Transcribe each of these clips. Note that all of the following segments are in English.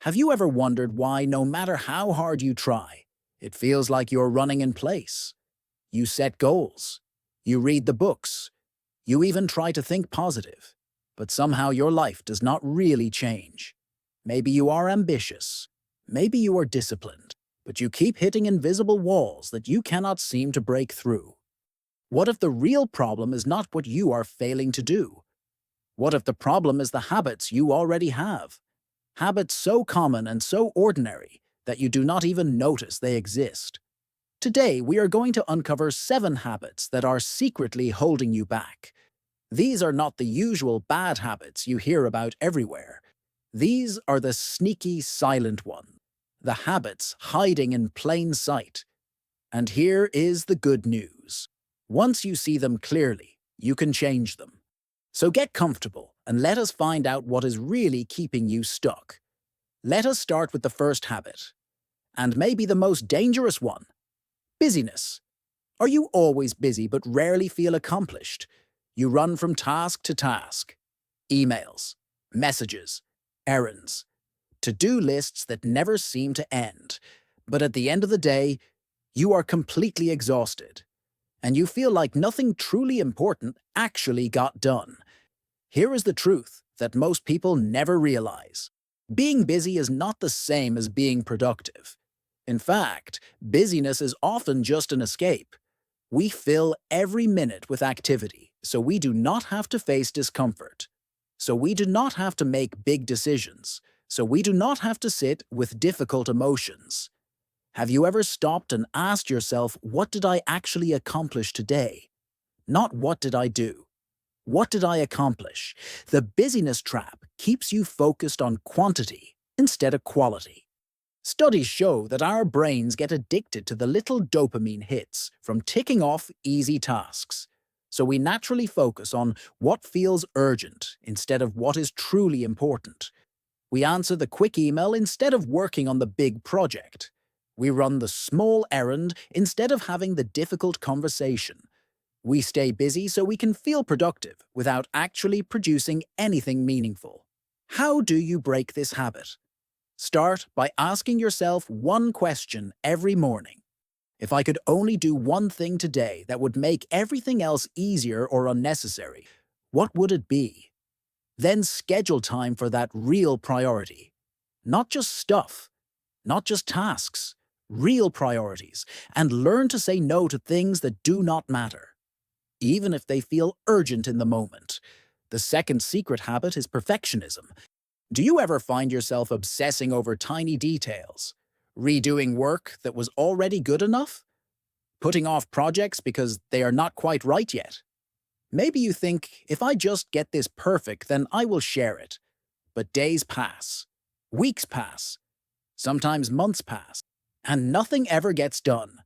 Have you ever wondered why, no matter how hard you try, it feels like you're running in place? You set goals, you read the books, you even try to think positive, but somehow your life does not really change. Maybe you are ambitious, maybe you are disciplined, but you keep hitting invisible walls that you cannot seem to break through. What if the real problem is not what you are failing to do? What if the problem is the habits you already have? Habits so common and so ordinary that you do not even notice they exist. Today, we are going to uncover 7 habits that are secretly holding you back. These are not the usual bad habits you hear about everywhere. These are the sneaky, silent ones, the habits hiding in plain sight. And here is the good news. Once you see them clearly, you can change them. So get comfortable and let us find out what is really keeping you stuck. Let us start with the first habit, and maybe the most dangerous one: busyness. Are you always busy but rarely feel accomplished? You run from task to task. Emails, messages, errands, to-do lists that never seem to end. But at the end of the day, you are completely exhausted, and you feel like nothing truly important actually got done. Here is the truth that most people never realize. Being busy is not the same as being productive. In fact, busyness is often just an escape. We fill every minute with activity, so we do not have to face discomfort. So we do not have to make big decisions. So we do not have to sit with difficult emotions. Have you ever stopped and asked yourself, what did I actually accomplish today? Not what did I do? What did I accomplish? The busyness trap keeps you focused on quantity instead of quality. Studies show that our brains get addicted to the little dopamine hits from ticking off easy tasks. So we naturally focus on what feels urgent instead of what is truly important. We answer the quick email instead of working on the big project. We run the small errand instead of having the difficult conversation. We stay busy so we can feel productive without actually producing anything meaningful. How do you break this habit? Start by asking yourself one question every morning. If I could only do one thing today that would make everything else easier or unnecessary, what would it be? Then schedule time for that real priority. Not just stuff, not just tasks, real priorities, and learn to say no to things that do not matter, even if they feel urgent in the moment. The second secret habit is perfectionism. Do you ever find yourself obsessing over tiny details, redoing work that was already good enough, putting off projects because they are not quite right yet? Maybe you think, if I just get this perfect, then I will share it. But days pass, weeks pass, sometimes months pass, and nothing ever gets done.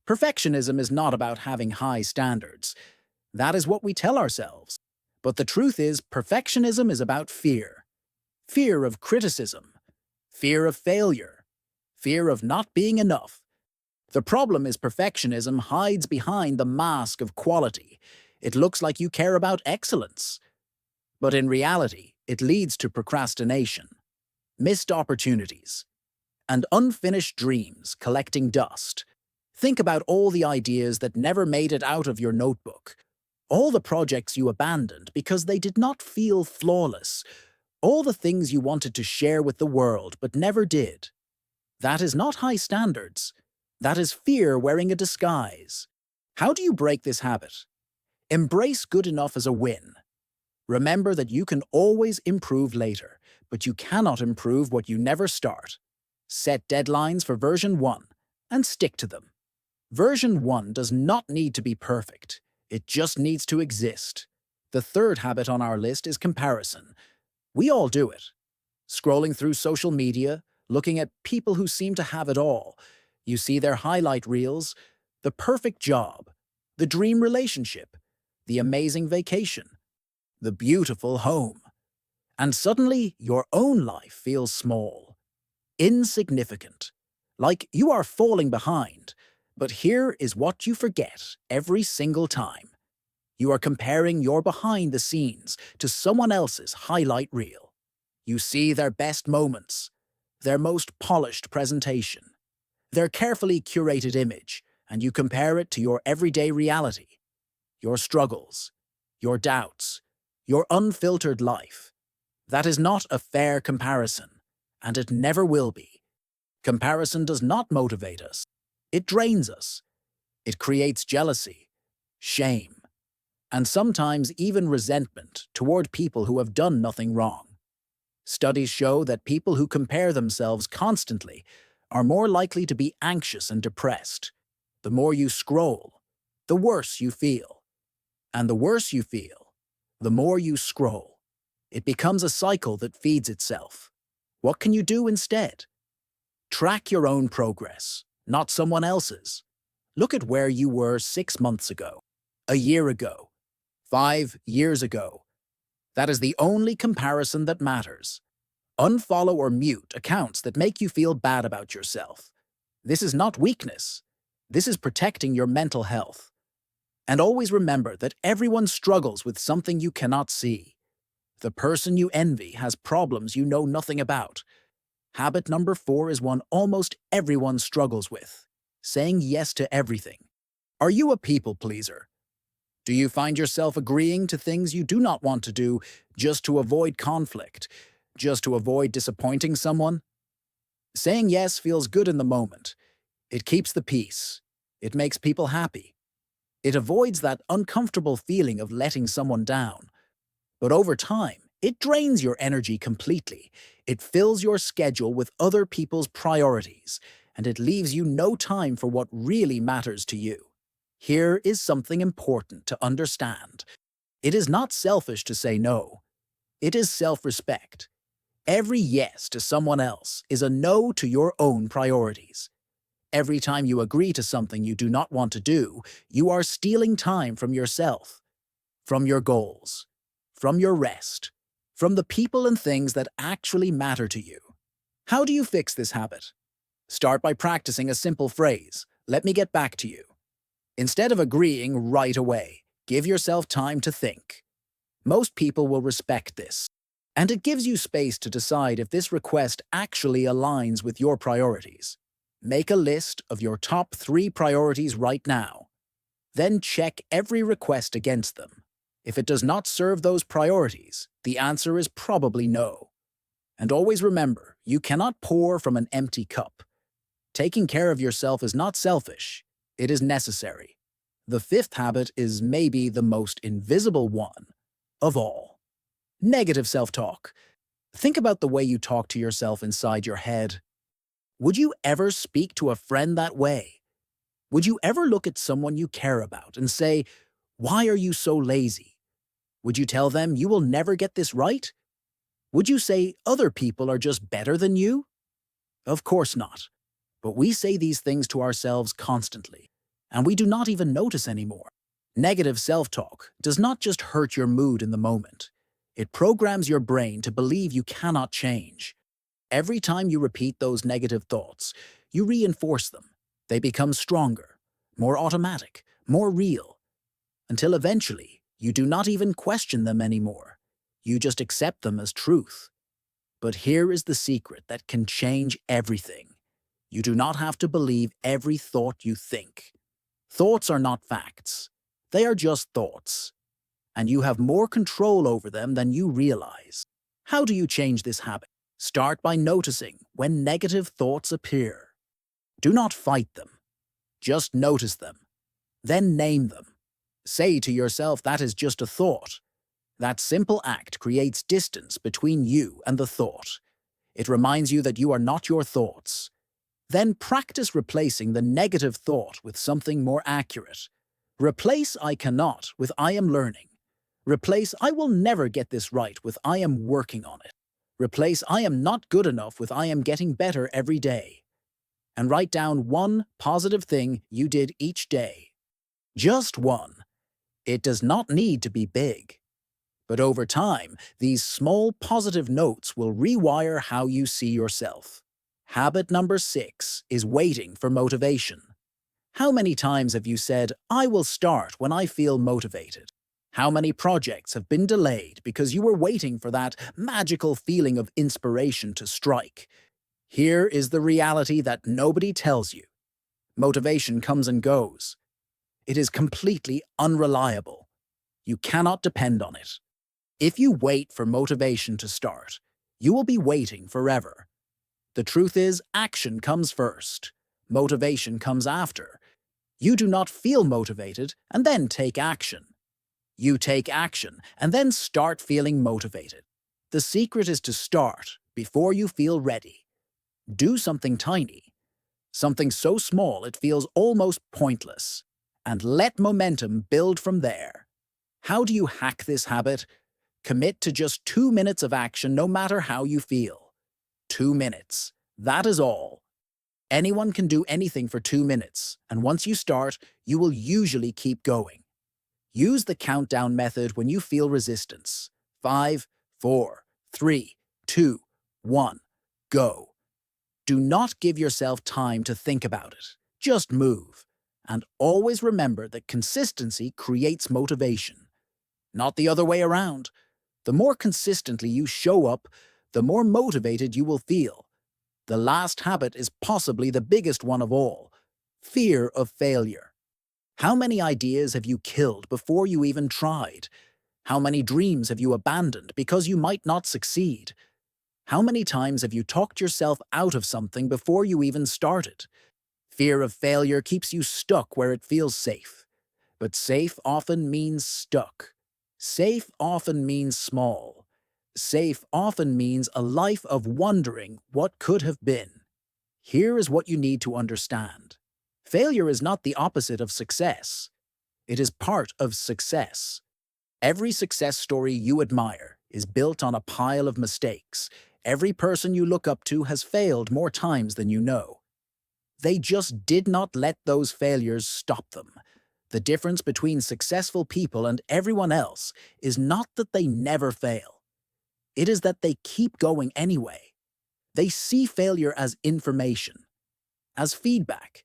Perfectionism is not about having high standards. That is what we tell ourselves. But the truth is, perfectionism is about fear. Fear of criticism, fear of failure, fear of not being enough. The problem is perfectionism hides behind the mask of quality. It looks like you care about excellence. But in reality, it leads to procrastination, missed opportunities, and unfinished dreams collecting dust. Think about all the ideas that never made it out of your notebook, all the projects you abandoned because they did not feel flawless, all the things you wanted to share with the world but never did. That is not high standards. That is fear wearing a disguise. How do you break this habit? Embrace good enough as a win. Remember that you can always improve later, but you cannot improve what you never start. Set deadlines for version 1 and stick to them. Version 1 does not need to be perfect. It just needs to exist. The third habit on our list is comparison. We all do it. Scrolling through social media, looking at people who seem to have it all. You see their highlight reels, the perfect job, the dream relationship, the amazing vacation, the beautiful home. And suddenly, your own life feels small, insignificant, like you are falling behind. But here is what you forget every single time. You are comparing your behind the scenes to someone else's highlight reel. You see their best moments, their most polished presentation, their carefully curated image, and you compare it to your everyday reality, your struggles, your doubts, your unfiltered life. That is not a fair comparison, and it never will be. Comparison does not motivate us. It drains us. It creates jealousy, shame, and sometimes even resentment toward people who have done nothing wrong. Studies show that people who compare themselves constantly are more likely to be anxious and depressed. The more you scroll, the worse you feel. And the worse you feel, the more you scroll. It becomes a cycle that feeds itself. What can you do instead? Track your own progress, not someone else's. Look at where you were 6 months ago, a year ago, 5 years ago. That is the only comparison that matters. Unfollow or mute accounts that make you feel bad about yourself. This is not weakness. This is protecting your mental health. And always remember that everyone struggles with something you cannot see. The person you envy has problems you know nothing about. Habit number 4 is one almost everyone struggles with: saying yes to everything. Are you a people pleaser? Do you find yourself agreeing to things you do not want to do just to avoid conflict, just to avoid disappointing someone? Saying yes feels good in the moment. It keeps the peace. It makes people happy. It avoids that uncomfortable feeling of letting someone down. But over time, it drains your energy completely. It fills your schedule with other people's priorities, and it leaves you no time for what really matters to you. Here is something important to understand. It is not selfish to say no. It is self-respect. Every yes to someone else is a no to your own priorities. Every time you agree to something you do not want to do, you are stealing time from yourself, from your goals, from your rest, from the people and things that actually matter to you. How do you fix this habit? Start by practicing a simple phrase: "Let me get back to you." Instead of agreeing right away, give yourself time to think. Most people will respect this, and it gives you space to decide if this request actually aligns with your priorities. Make a list of your top 3 priorities right now. Then check every request against them. If it does not serve those priorities, the answer is probably no. And always remember, you cannot pour from an empty cup. Taking care of yourself is not selfish. It is necessary. The 5th habit is maybe the most invisible one of all: negative self-talk. Think about the way you talk to yourself inside your head. Would you ever speak to a friend that way? Would you ever look at someone you care about and say, "Why are you so lazy?" Would you tell them you will never get this right? Would you say other people are just better than you? Of course not. But we say these things to ourselves constantly, and we do not even notice anymore. Negative self-talk does not just hurt your mood in the moment. It programs your brain to believe you cannot change. Every time you repeat those negative thoughts, you reinforce them. They become stronger, more automatic, more real, until eventually you do not even question them anymore. You just accept them as truth. But here is the secret that can change everything. You do not have to believe every thought you think. Thoughts are not facts. They are just thoughts. And you have more control over them than you realize. How do you change this habit? Start by noticing when negative thoughts appear. Do not fight them. Just notice them. Then name them. Say to yourself that is just a thought. That simple act creates distance between you and the thought. It reminds you that you are not your thoughts. Then practice replacing the negative thought with something more accurate. Replace "I cannot" with "I am learning." Replace "I will never get this right" with "I am working on it." Replace "I am not good enough" with "I am getting better every day." And write down one positive thing you did each day. Just one. It does not need to be big. But over time, these small positive notes will rewire how you see yourself. Habit number 6 is waiting for motivation. How many times have you said, "I will start when I feel motivated"? How many projects have been delayed because you were waiting for that magical feeling of inspiration to strike? Here is the reality that nobody tells you. Motivation comes and goes. It is completely unreliable. You cannot depend on it. If you wait for motivation to start, you will be waiting forever. The truth is, action comes first. Motivation comes after. You do not feel motivated and then take action. You take action and then start feeling motivated. The secret is to start before you feel ready. Do something tiny, something so small it feels almost pointless, and let momentum build from there. How do you hack this habit? Commit to just 2 minutes of action no matter how you feel. 2 minutes. That is all. Anyone can do anything for 2 minutes, and once you start, you will usually keep going. Use the countdown method when you feel resistance. 5, 4, 3, 2, 1, go. Do not give yourself time to think about it. Just move. And always remember that consistency creates motivation. Not the other way around. The more consistently you show up, the more motivated you will feel. The last habit is possibly the biggest one of all: fear of failure. How many ideas have you killed before you even tried? How many dreams have you abandoned because you might not succeed? How many times have you talked yourself out of something before you even started? Fear of failure keeps you stuck where it feels safe. But safe often means stuck. Safe often means small. Safe often means a life of wondering what could have been. Here is what you need to understand. Failure is not the opposite of success. It is part of success. Every success story you admire is built on a pile of mistakes. Every person you look up to has failed more times than you know. They just did not let those failures stop them. The difference between successful people and everyone else is not that they never fail. It is that they keep going anyway. They see failure as information, as feedback,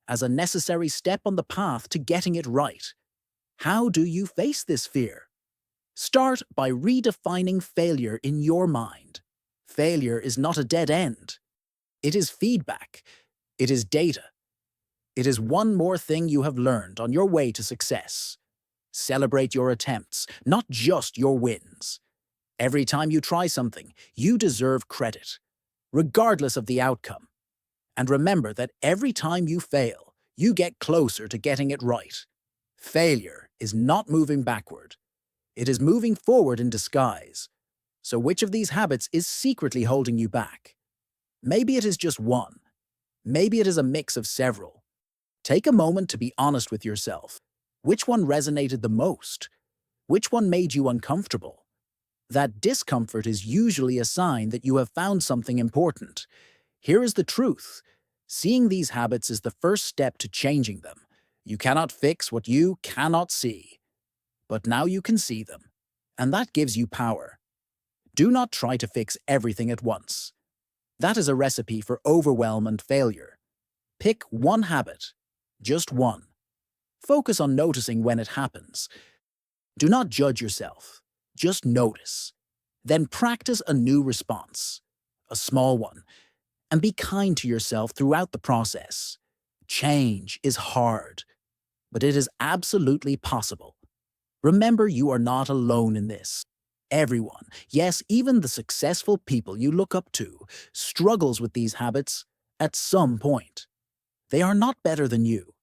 as a necessary step on the path to getting it right. How do you face this fear? Start by redefining failure in your mind. Failure is not a dead end. It is feedback. It is data. It is one more thing you have learned on your way to success. Celebrate your attempts, not just your wins. Every time you try something, you deserve credit, regardless of the outcome. And remember that every time you fail, you get closer to getting it right. Failure is not moving backward. It is moving forward in disguise. So which of these habits is secretly holding you back? Maybe it is just one. Maybe it is a mix of several. Take a moment to be honest with yourself. Which one resonated the most? Which one made you uncomfortable? That discomfort is usually a sign that you have found something important. Here is the truth. Seeing these habits is the first step to changing them. You cannot fix what you cannot see. But now you can see them, and that gives you power. Do not try to fix everything at once. That is a recipe for overwhelm and failure. Pick one habit, just one. Focus on noticing when it happens. Do not judge yourself, just notice. Then practice a new response, a small one, and be kind to yourself throughout the process. Change is hard, but it is absolutely possible. Remember, you are not alone in this. Everyone, yes, even the successful people you look up to, struggles with these habits at some point. They are not better than you.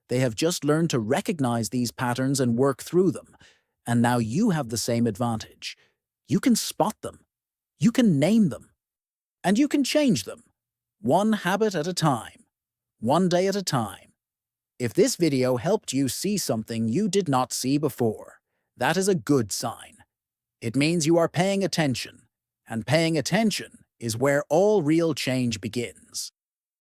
They have just learned to recognize these patterns and work through them. And now you have the same advantage. You can spot them. You can name them. And you can change them. One habit at a time. One day at a time. If this video helped you see something you did not see before, that is a good sign. It means you are paying attention, and paying attention is where all real change begins.